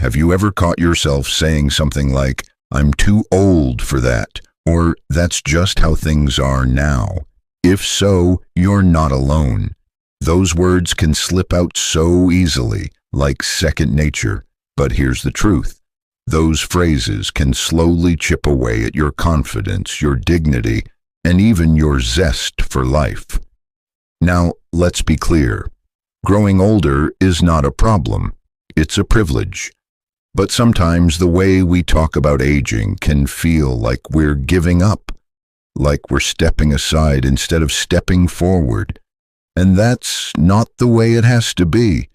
Have you ever caught yourself saying something like, "I'm too old for that," or "That's just how things are now"? If so, you're not alone. Those words can slip out so easily, like second nature. But here's the truth. Those phrases can slowly chip away at your confidence, your dignity, and even your zest for life. Now, let's be clear. Growing older is not a problem. It's a privilege. But sometimes the way we talk about aging can feel like we're giving up, like we're stepping aside instead of stepping forward. And that's not the way it has to be.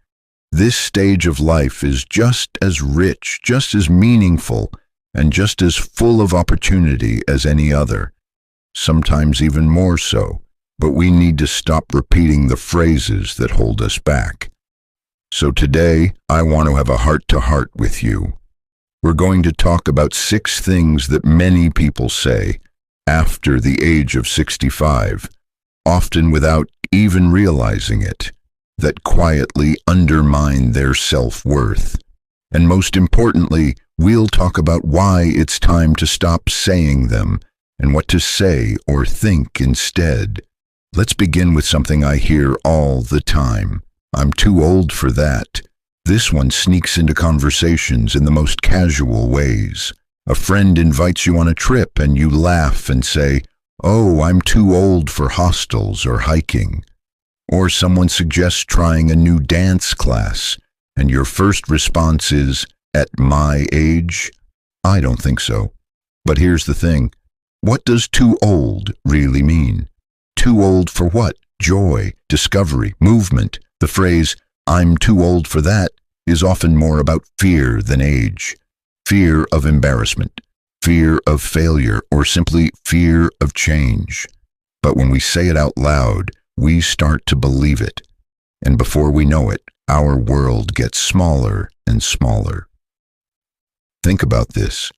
This stage of life is just as rich, just as meaningful, and just as full of opportunity as any other. Sometimes even more so. But we need to stop repeating the phrases that hold us back. So today, I want to have a heart-to-heart with you. We're going to talk about 6 things that many people say after the age of 65, often without even realizing it, that quietly undermine their self-worth. And most importantly, we'll talk about why it's time to stop saying them and what to say or think instead. Let's begin with something I hear all the time. "I'm too old for that." This one sneaks into conversations in the most casual ways. A friend invites you on a trip and you laugh and say, "Oh, I'm too old for hostels or hiking." Or someone suggests trying a new dance class, and your first response is, "At my age? I don't think so." But here's the thing. What does too old really mean? Too old for what? Joy, discovery, movement. The phrase, "I'm too old for that," is often more about fear than age. Fear of embarrassment, fear of failure, or simply fear of change. But when we say it out loud, we start to believe it. And before we know it, our world gets smaller and smaller. Think about this.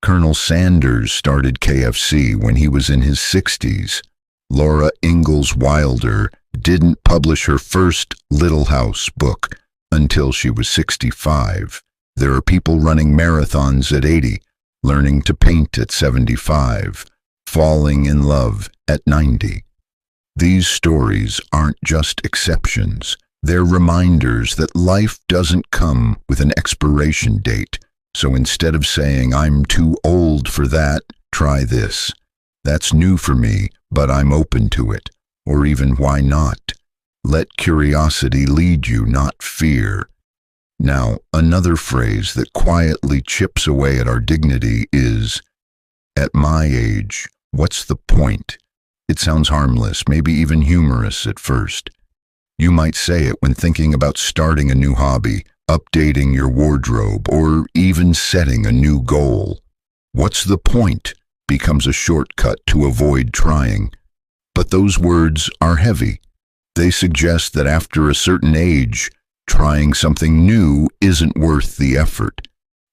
Colonel Sanders started KFC when he was in his 60s. Laura Ingalls Wilder didn't publish her first Little House book until she was 65. There are people running marathons at 80, learning to paint at 75, falling in love at 90. These stories aren't just exceptions. They're reminders that life doesn't come with an expiration date. So instead of saying, "I'm too old for that," try this. "That's new for me, but I'm open to it." Or even, "Why not?" Let curiosity lead you, not fear. Now, another phrase that quietly chips away at our dignity is, "At my age, what's the point?" It sounds harmless, maybe even humorous at first. You might say it when thinking about starting a new hobby, updating your wardrobe, or even setting a new goal. "What's the point?" becomes a shortcut to avoid trying. But those words are heavy. They suggest that after a certain age, trying something new isn't worth the effort,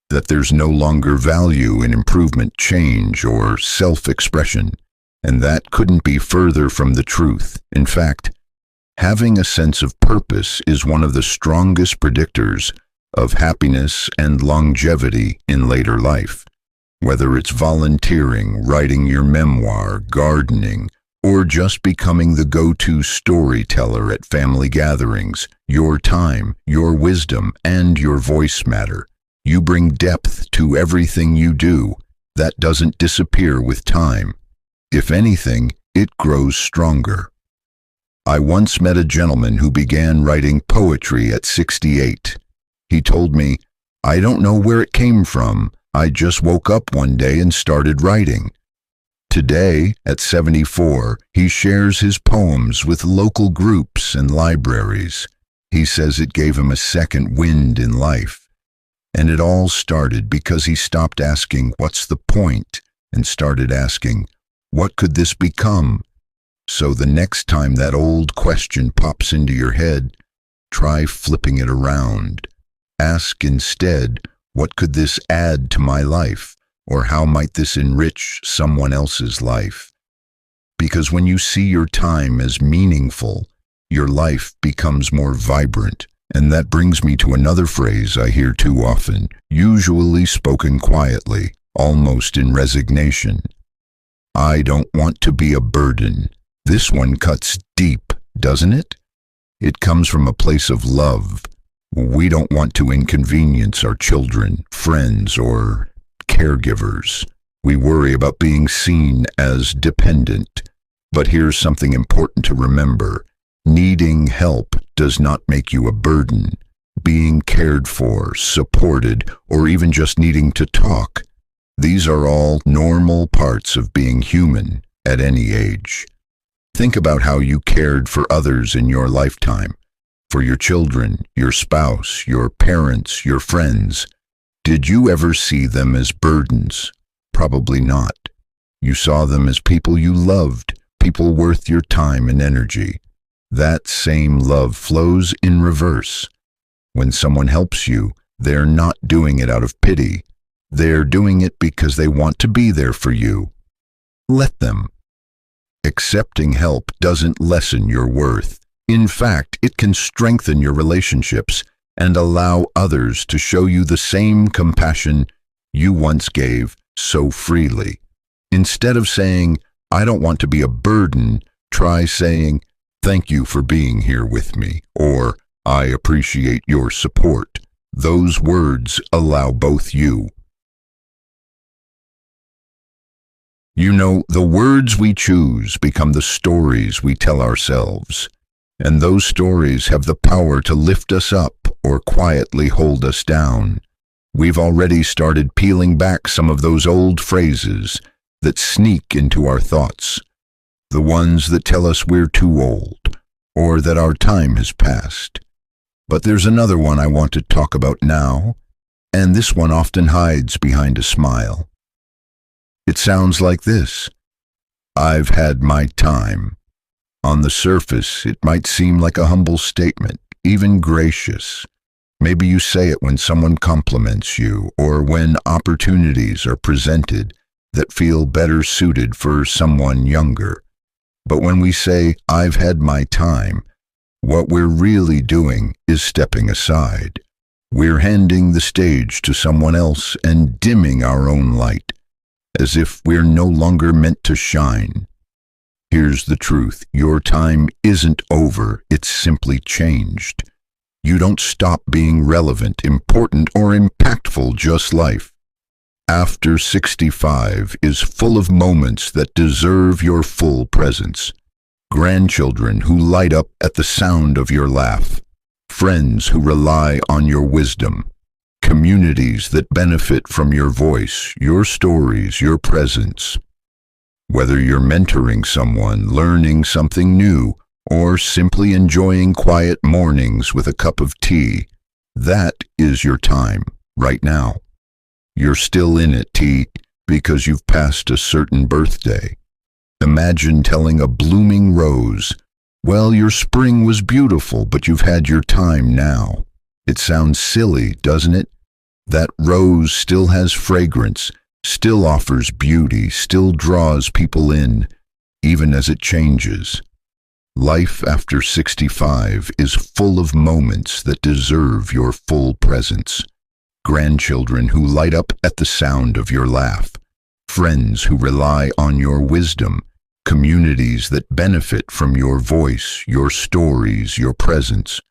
that there's no longer value in improvement, change, or self-expression. And that couldn't be further from the truth. In fact, having a sense of purpose is one of the strongest predictors of happiness and longevity in later life. Whether it's volunteering, writing your memoir, gardening, or just becoming the go-to storyteller at family gatherings, your time, your wisdom, and your voice matter. You bring depth to everything you do. That doesn't disappear with time. If anything, it grows stronger. I once met a gentleman who began writing poetry at 68. He told me, "I don't know where it came from. I just woke up one day and started writing." Today, at 74, he shares his poems with local groups and libraries. He says it gave him a second wind in life. And it all started because he stopped asking, "What's the point?" and started asking, "What could this become?" So the next time that old question pops into your head, try flipping it around. Ask instead, "What could this add to my life?" Or "How might this enrich someone else's life?" Because when you see your time as meaningful, your life becomes more vibrant. And that brings me to another phrase I hear too often, usually spoken quietly, almost in resignation. I don't want to be a burden. This one cuts deep, doesn't it? It comes from a place of love. We don't want to inconvenience our children, friends, or caregivers. We worry about being seen as dependent. But here's something important to remember. Needing help does not make you a burden. Being cared for, supported, or even just needing to talk, these are all normal parts of being human at any age. Think about how you cared for others in your lifetime, for your children, your spouse, your parents, your friends. Did you ever see them as burdens? Probably not. You saw them as people you loved, people worth your time and energy. That same love flows in reverse. When someone helps you, they're not doing it out of pity. They're doing it because they want to be there for you. Let them. Accepting help doesn't lessen your worth. In fact, it can strengthen your relationships and allow others to show you the same compassion you once gave so freely. Instead of saying, I don't want to be a burden, try saying, thank you for being here with me, or I appreciate your support. Those words allow both you. You know, the words we choose become the stories we tell ourselves, and those stories have the power to lift us up or quietly hold us down. We've already started peeling back some of those old phrases that sneak into our thoughts, the ones that tell us we're too old, or that our time has passed. But there's another one I want to talk about now, and this one often hides behind a smile. It sounds like this: I've had my time. On the surface, it might seem like a humble statement, even gracious. Maybe you say it when someone compliments you, or when opportunities are presented that feel better suited for someone younger. But when we say, I've had my time, what we're really doing is stepping aside. We're handing the stage to someone else and dimming our own light, as if we're no longer meant to shine. Here's the truth: your time isn't over, it's simply changed. You don't stop being relevant, important, or impactful, just life. After 65 is full of moments that deserve your full presence. Grandchildren who light up at the sound of your laugh. Friends who rely on your wisdom. Communities that benefit from your voice, your stories, your presence. Whether you're mentoring someone, learning something new, or simply enjoying quiet mornings with a cup of tea, that is your time, right now. You're still in it, because you've passed a certain birthday. Imagine telling a blooming rose, well, your spring was beautiful, but you've had your time now. It sounds silly, doesn't it? That rose still has fragrance, still offers beauty, still draws people in, even as it changes. Life after 65 is full of moments that deserve your full presence. Grandchildren who light up at the sound of your laugh. Friends who rely on your wisdom. Communities that benefit from your voice, your stories, your presence.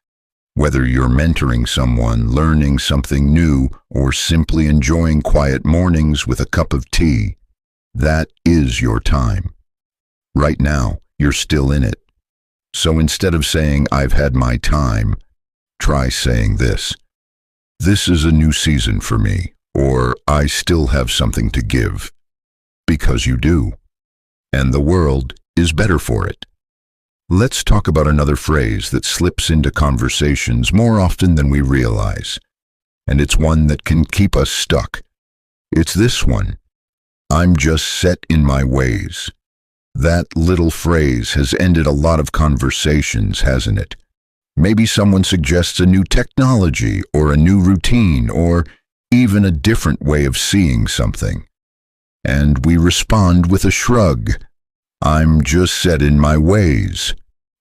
Whether you're mentoring someone, learning something new, or simply enjoying quiet mornings with a cup of tea, that is your time. Right now, you're still in it. So instead of saying, I've had my time, try saying this: this is a new season for me, or I still have something to give. Because you do. And the world is better for it. Let's talk about another phrase that slips into conversations more often than we realize. And it's one that can keep us stuck. It's this one: I'm just set in my ways. That little phrase has ended a lot of conversations, hasn't it? Maybe someone suggests a new technology, or a new routine, or even a different way of seeing something. And we respond with a shrug. I'm just set in my ways.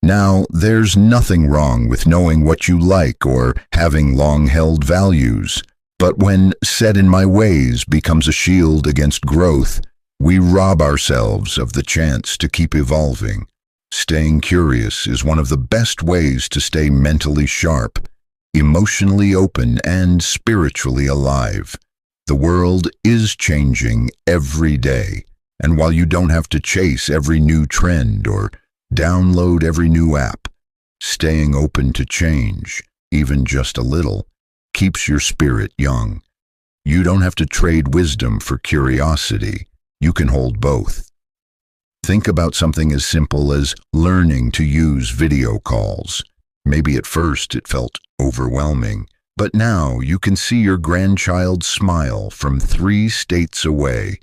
Now, there's nothing wrong with knowing what you like or having long-held values, but when set in my ways becomes a shield against growth, we rob ourselves of the chance to keep evolving. Staying curious is one of the best ways to stay mentally sharp, emotionally open, and spiritually alive. The world is changing every day, and while you don't have to chase every new trend or download every new app, staying open to change, even just a little, keeps your spirit young. You don't have to trade wisdom for curiosity. You can hold both. Think about something as simple as learning to use video calls. Maybe at first it felt overwhelming, but now you can see your grandchild smile from 3 states away.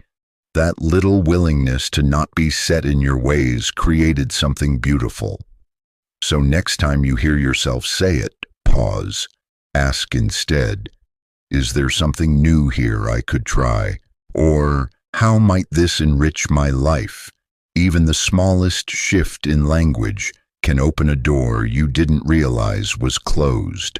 That little willingness to not be set in your ways created something beautiful. So next time you hear yourself say it, pause. Ask instead, is there something new here I could try? Or how might this enrich my life? Even the smallest shift in language can open a door you didn't realize was closed.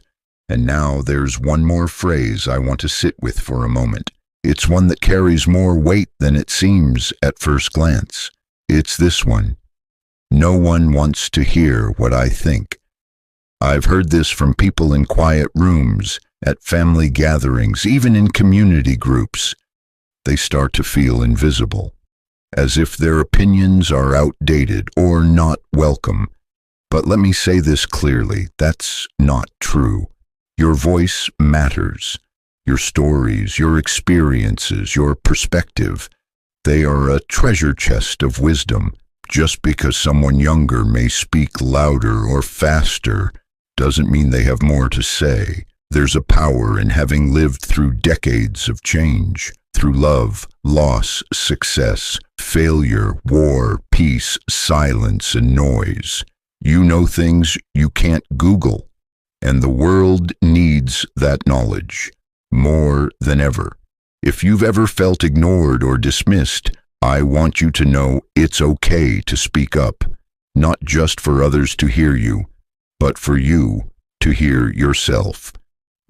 And now there's one more phrase I want to sit with for a moment. It's one that carries more weight than it seems at first glance. It's this one. No one wants to hear what I think. I've heard this from people in quiet rooms, at family gatherings, even in community groups. They start to feel invisible, as if their opinions are outdated or not welcome. But let me say this clearly, that's not true. Your voice matters. Your stories, your experiences, your perspective, they are a treasure chest of wisdom. Just because someone younger may speak louder or faster doesn't mean they have more to say. There's a power in having lived through decades of change, through love, loss, success, failure, war, peace, silence, and noise. You know things you can't Google, and the world needs that knowledge more than ever. If you've ever felt ignored or dismissed, I want you to know it's okay to speak up, not just for others to hear you, but for you to hear yourself.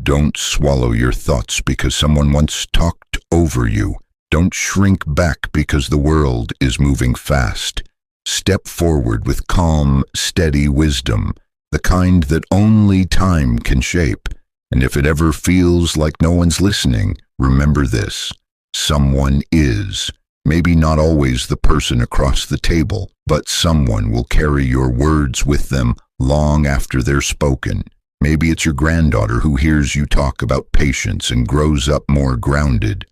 Don't swallow your thoughts because someone once talked over you. Don't shrink back because the world is moving fast. Step forward with calm, steady wisdom, the kind that only time can shape. And if it ever feels like no one's listening, remember this. Someone is. Maybe not always the person across the table, but someone will carry your words with them long after they're spoken. Maybe it's your granddaughter who hears you talk about patience and grows up more grounded.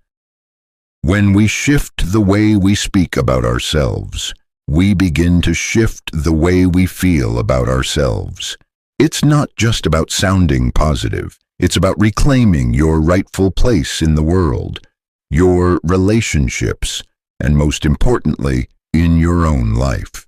When we shift the way we speak about ourselves, we begin to shift the way we feel about ourselves. It's not just about sounding positive. It's about reclaiming your rightful place in the world, your relationships, and most importantly, in your own life.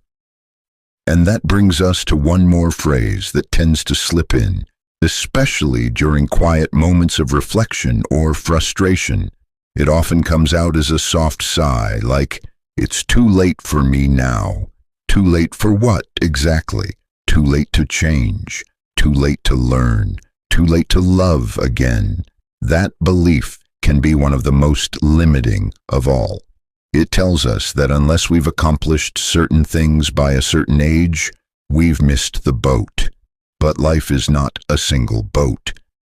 And that brings us to one more phrase that tends to slip in, especially during quiet moments of reflection or frustration. It often comes out as a soft sigh, like, it's too late for me now. Too late for what, exactly? Too late to change. Too late to learn. Too late to love again. That belief can be one of the most limiting of all. It tells us that unless we've accomplished certain things by a certain age, we've missed the boat. But life is not a single boat.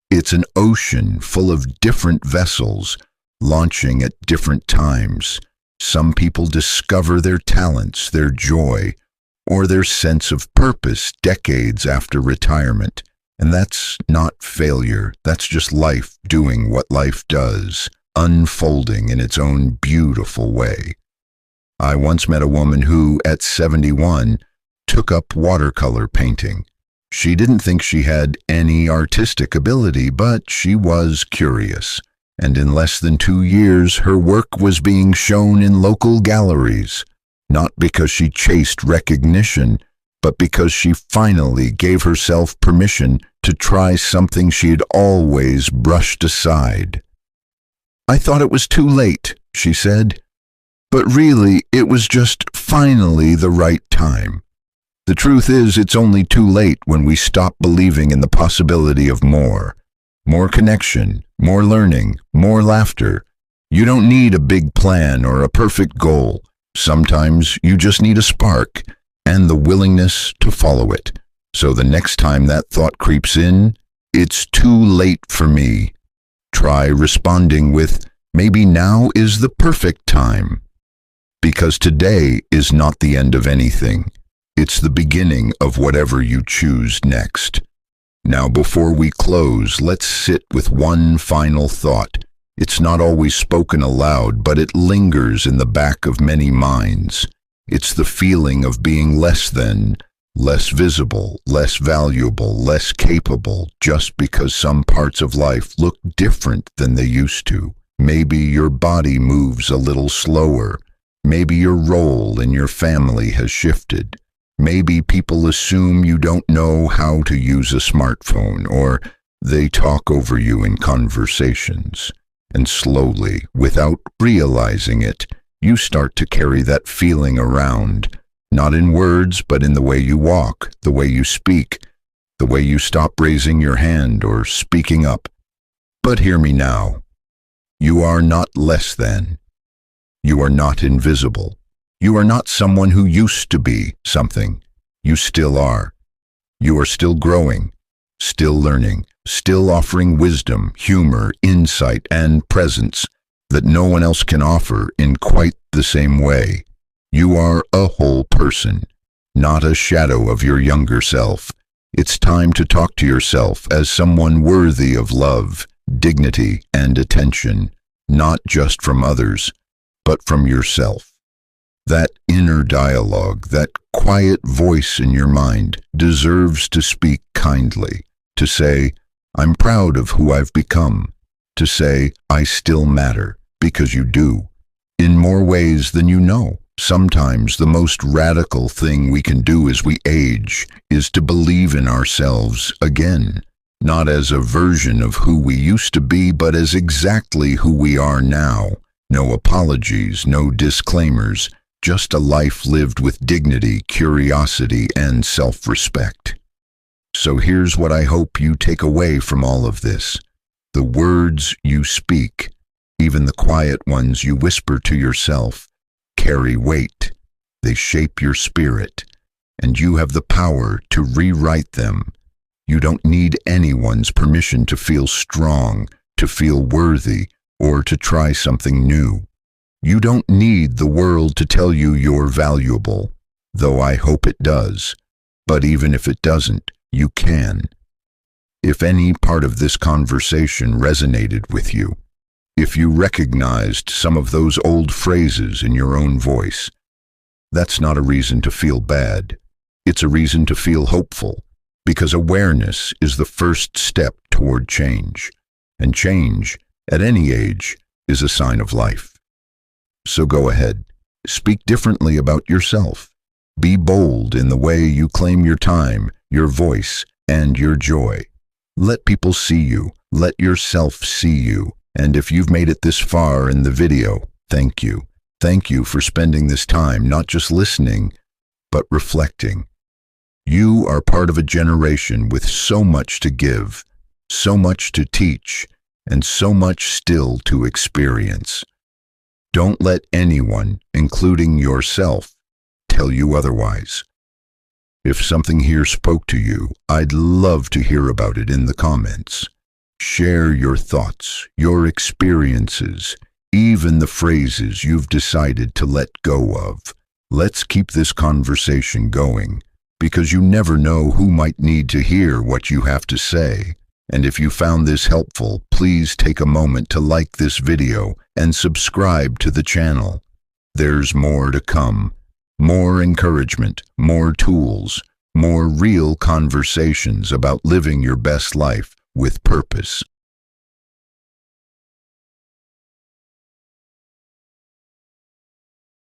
It's an ocean full of different vessels, launching at different times. Some people discover their talents, their joy, or their sense of purpose decades after retirement. And that's not failure, that's just life doing what life does, unfolding in its own beautiful way. I once met a woman who, at 71, took up watercolor painting. She didn't think she had any artistic ability, but she was curious. And in less than 2 years, her work was being shown in local galleries, not because she chased recognition, but because she finally gave herself permission to try something she had always brushed aside. I thought it was too late, she said, but really it was just finally the right time. The truth is, it's only too late when we stop believing in the possibility of more. More connection, more learning, more laughter. You don't need a big plan or a perfect goal. Sometimes you just need a spark and the willingness to follow it. So the next time that thought creeps in, it's too late for me. Try responding with, maybe now is the perfect time. Because today is not the end of anything. It's the beginning of whatever you choose next. Now, before we close, let's sit with one final thought. It's not always spoken aloud, but it lingers in the back of many minds. It's the feeling of being less than, less visible, less valuable, less capable, just because some parts of life look different than they used to. Maybe your body moves a little slower. Maybe your role in your family has shifted. Maybe people assume you don't know how to use a smartphone, or they talk over you in conversations. And slowly, without realizing it, you start to carry that feeling around, not in words, but in the way you walk, the way you speak, the way you stop raising your hand or speaking up. But hear me now. You are not less than. You are not invisible. You are not someone who used to be something. You still are. You are still growing, still learning, still offering wisdom, humor, insight, and presence that no one else can offer in quite the same way. You are a whole person, not a shadow of your younger self. It's time to talk to yourself as someone worthy of love, dignity, and attention, not just from others, but from yourself. That inner dialogue, that quiet voice in your mind, deserves to speak kindly, to say, I'm proud of who I've become, to say, I still matter, because you do, in more ways than you know. Sometimes the most radical thing we can do as we age is to believe in ourselves again, not as a version of who we used to be, but as exactly who we are now. No apologies, no disclaimers, just a life lived with dignity, curiosity, and self-respect. So here's what I hope you take away from all of this. The words you speak, even the quiet ones you whisper to yourself, carry weight. They shape your spirit, and you have the power to rewrite them. You don't need anyone's permission to feel strong, to feel worthy, or to try something new. You don't need the world to tell you you're valuable, though I hope it does. But even if it doesn't, you can. If any part of this conversation resonated with you, if you recognized some of those old phrases in your own voice, that's not a reason to feel bad. It's a reason to feel hopeful, because awareness is the first step toward change. And change, at any age, is a sign of life. So go ahead, speak differently about yourself. Be bold in the way you claim your time, your voice, and your joy. Let people see you, let yourself see you. And if you've made it this far in the video, thank you. Thank you for spending this time not just listening, but reflecting. You are part of a generation with so much to give, so much to teach, and so much still to experience. Don't let anyone, including yourself, tell you otherwise. If something here spoke to you, I'd love to hear about it in the comments. Share your thoughts, your experiences, even the phrases you've decided to let go of. Let's keep this conversation going, because you never know who might need to hear what you have to say. And if you found this helpful, please take a moment to like this video and subscribe to the channel. There's more to come. More encouragement, more tools, more real conversations about living your best life with purpose.